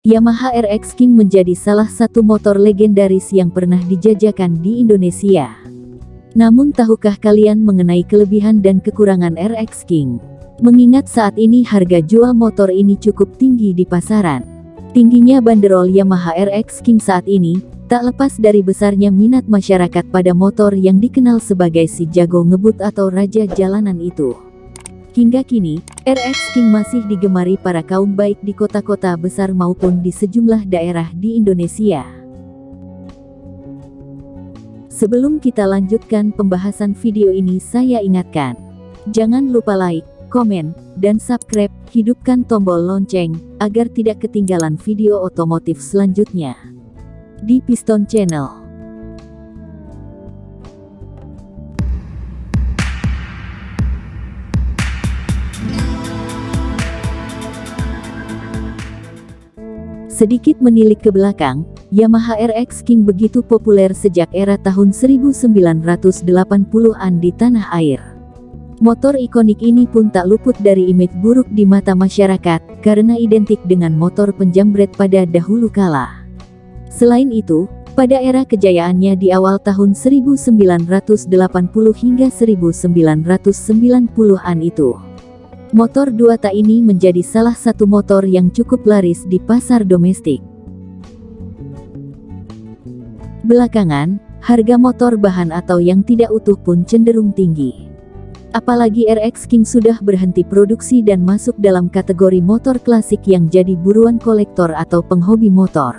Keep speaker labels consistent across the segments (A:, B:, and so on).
A: Yamaha RX King menjadi salah satu motor legendaris yang pernah dijajakan di Indonesia. Namun tahukah kalian mengenai kelebihan dan kekurangan RX King? Mengingat saat ini harga jual motor ini cukup tinggi di pasaran. Tingginya banderol Yamaha RX King saat ini, tak lepas dari besarnya minat masyarakat pada motor yang dikenal sebagai si jago ngebut atau raja jalanan itu. Hingga kini, RX King masih digemari para kaum baik di kota-kota besar maupun di sejumlah daerah di Indonesia. Sebelum kita lanjutkan pembahasan video ini, saya ingatkan, jangan lupa like, komen, dan subscribe, hidupkan tombol lonceng, agar tidak ketinggalan video otomotif selanjutnya di Piston Channel. Sedikit menilik ke belakang, Yamaha RX King begitu populer sejak era tahun 1980-an di tanah air. Motor ikonik ini pun tak luput dari image buruk di mata masyarakat, karena identik dengan motor penjambret pada dahulu kala. Selain itu, pada era kejayaannya di awal tahun 1980 hingga 1990-an itu, motor dua tak ini menjadi salah satu motor yang cukup laris di pasar domestik. Belakangan, harga motor bahan atau yang tidak utuh pun cenderung tinggi. Apalagi RX King sudah berhenti produksi dan masuk dalam kategori motor klasik yang jadi buruan kolektor atau penghobi motor.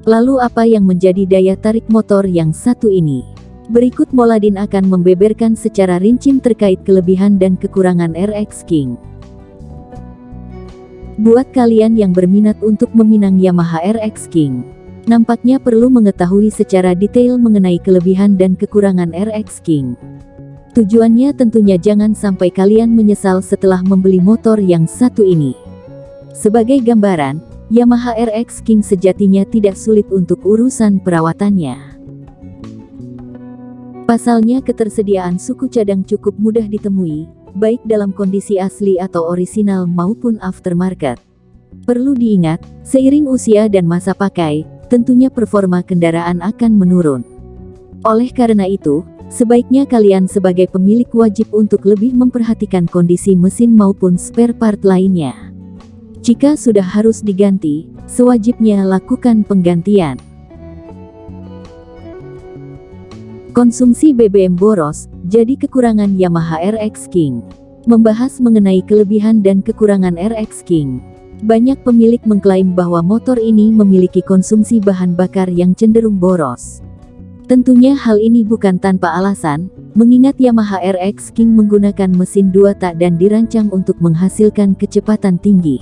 A: Lalu apa yang menjadi daya tarik motor yang satu ini? Berikut Moladin akan membeberkan secara rinci terkait kelebihan dan kekurangan RX King. Buat kalian yang berminat untuk meminang Yamaha RX King, nampaknya perlu mengetahui secara detail mengenai kelebihan dan kekurangan RX King. Tujuannya tentunya jangan sampai kalian menyesal setelah membeli motor yang satu ini. Sebagai gambaran, Yamaha RX King sejatinya tidak sulit untuk urusan perawatannya. Pasalnya ketersediaan suku cadang cukup mudah ditemui, baik dalam kondisi asli atau orisinal maupun aftermarket. Perlu diingat, seiring usia dan masa pakai, tentunya performa kendaraan akan menurun. Oleh karena itu, sebaiknya kalian sebagai pemilik wajib untuk lebih memperhatikan kondisi mesin maupun spare part lainnya. Jika sudah harus diganti, sewajibnya lakukan penggantian. Konsumsi BBM boros, jadi kekurangan Yamaha RX King. Membahas mengenai kelebihan dan kekurangan RX King. Banyak pemilik mengklaim bahwa motor ini memiliki konsumsi bahan bakar yang cenderung boros. Tentunya hal ini bukan tanpa alasan, mengingat Yamaha RX King menggunakan mesin 2 tak dan dirancang untuk menghasilkan kecepatan tinggi.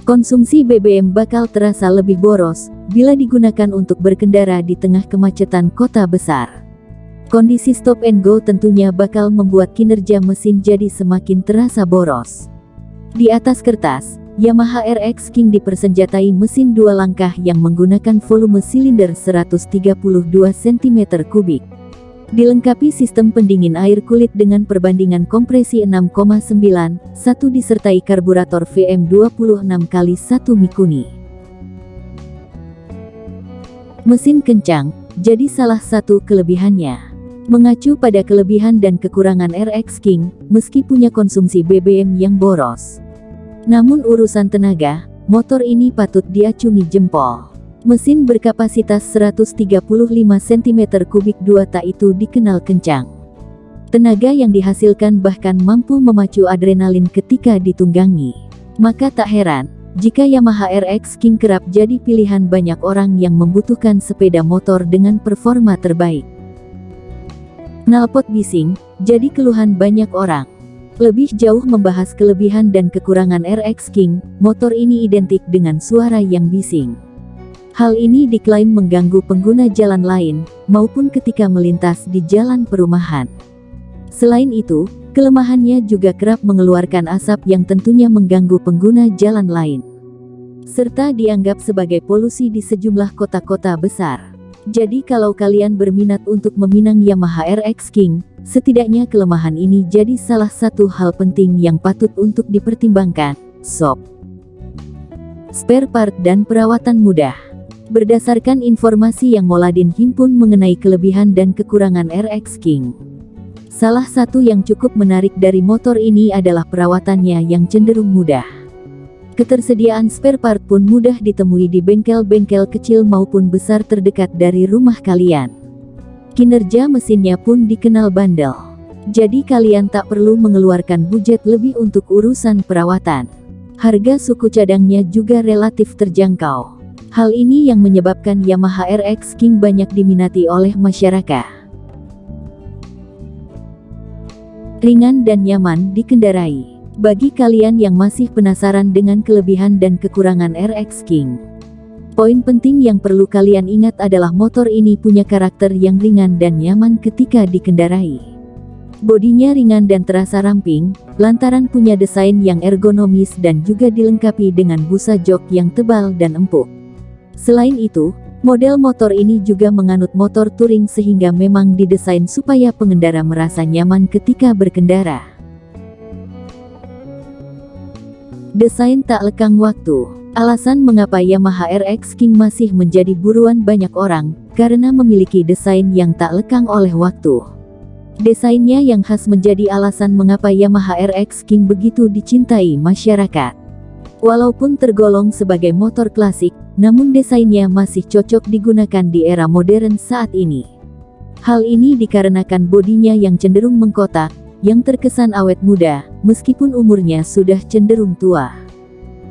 A: Konsumsi BBM bakal terasa lebih boros, bila digunakan untuk berkendara di tengah kemacetan kota besar. Kondisi stop and go tentunya bakal membuat kinerja mesin jadi semakin terasa boros. Di atas kertas, Yamaha RX King dipersenjatai mesin 2 langkah yang menggunakan volume silinder 132 cm3. Dilengkapi sistem pendingin air kulit dengan perbandingan kompresi 6,9:1 disertai karburator VM26x1 Mikuni. Mesin kencang, jadi salah satu kelebihannya. Mengacu pada kelebihan dan kekurangan RX King, meski punya konsumsi BBM yang boros, namun urusan tenaga, motor ini patut diacungi jempol. Mesin berkapasitas 135 cm3 2 tak itu dikenal kencang. Tenaga yang dihasilkan bahkan mampu memacu adrenalin ketika ditunggangi. Maka tak heran, jika Yamaha RX King kerap jadi pilihan banyak orang yang membutuhkan sepeda motor dengan performa terbaik. Knalpot bising, jadi keluhan banyak orang. Lebih jauh membahas kelebihan dan kekurangan RX King, motor ini identik dengan suara yang bising. Hal ini diklaim mengganggu pengguna jalan lain, maupun ketika melintas di jalan perumahan. Selain itu, kelemahannya juga kerap mengeluarkan asap yang tentunya mengganggu pengguna jalan lain, serta dianggap sebagai polusi di sejumlah kota-kota besar. Jadi kalau kalian berminat untuk meminang Yamaha RX King, setidaknya kelemahan ini jadi salah satu hal penting yang patut untuk dipertimbangkan, sob. spare part dan perawatan mudah. Berdasarkan informasi yang Moladin himpun mengenai kelebihan dan kekurangan RX King, salah satu yang cukup menarik dari motor ini adalah perawatannya yang cenderung mudah. Ketersediaan spare part pun mudah ditemui di bengkel-bengkel kecil maupun besar terdekat dari rumah kalian. Kinerja mesinnya pun dikenal bandel. Jadi kalian tak perlu mengeluarkan budget lebih untuk urusan perawatan. Harga suku cadangnya juga relatif terjangkau. Hal ini yang menyebabkan Yamaha RX King banyak diminati oleh masyarakat. Ringan dan nyaman dikendarai. Bagi kalian yang masih penasaran dengan kelebihan dan kekurangan RX King, poin penting yang perlu kalian ingat adalah motor ini punya karakter yang ringan dan nyaman ketika dikendarai. Bodinya ringan dan terasa ramping, lantaran punya desain yang ergonomis dan juga dilengkapi dengan busa jok yang tebal dan empuk. Selain itu, model motor ini juga menganut motor touring sehingga memang didesain supaya pengendara merasa nyaman ketika berkendara. Desain tak lekang waktu. Alasan mengapa Yamaha RX King masih menjadi buruan banyak orang, karena memiliki desain yang tak lekang oleh waktu. Desainnya yang khas menjadi alasan mengapa Yamaha RX King begitu dicintai masyarakat. Walaupun tergolong sebagai motor klasik, namun desainnya masih cocok digunakan di era modern saat ini. Hal ini dikarenakan bodinya yang cenderung mengkotak, yang terkesan awet muda, meskipun umurnya sudah cenderung tua.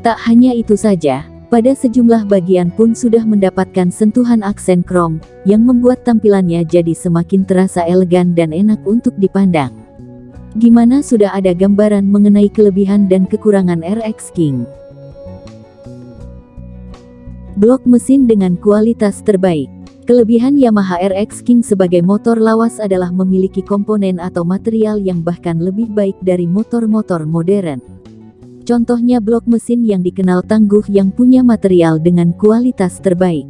A: Tak hanya itu saja, pada sejumlah bagian pun sudah mendapatkan sentuhan aksen krom, yang membuat tampilannya jadi semakin terasa elegan dan enak untuk dipandang. Gimana, sudah ada gambaran mengenai kelebihan dan kekurangan RX King? Blok mesin dengan kualitas terbaik. Kelebihan Yamaha RX King sebagai motor lawas adalah memiliki komponen atau material yang bahkan lebih baik dari motor-motor modern. Contohnya blok mesin yang dikenal tangguh yang punya material dengan kualitas terbaik.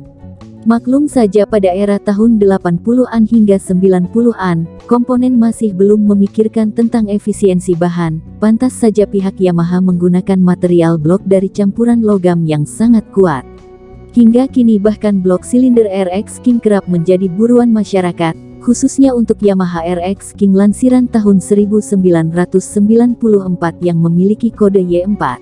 A: Maklum saja pada era tahun 80-an hingga 90-an, komponen masih belum memikirkan tentang efisiensi bahan, pantas saja pihak Yamaha menggunakan material blok dari campuran logam yang sangat kuat. Hingga kini bahkan blok silinder RX King kerap menjadi buruan masyarakat, khususnya untuk Yamaha RX King lansiran tahun 1994 yang memiliki kode Y4.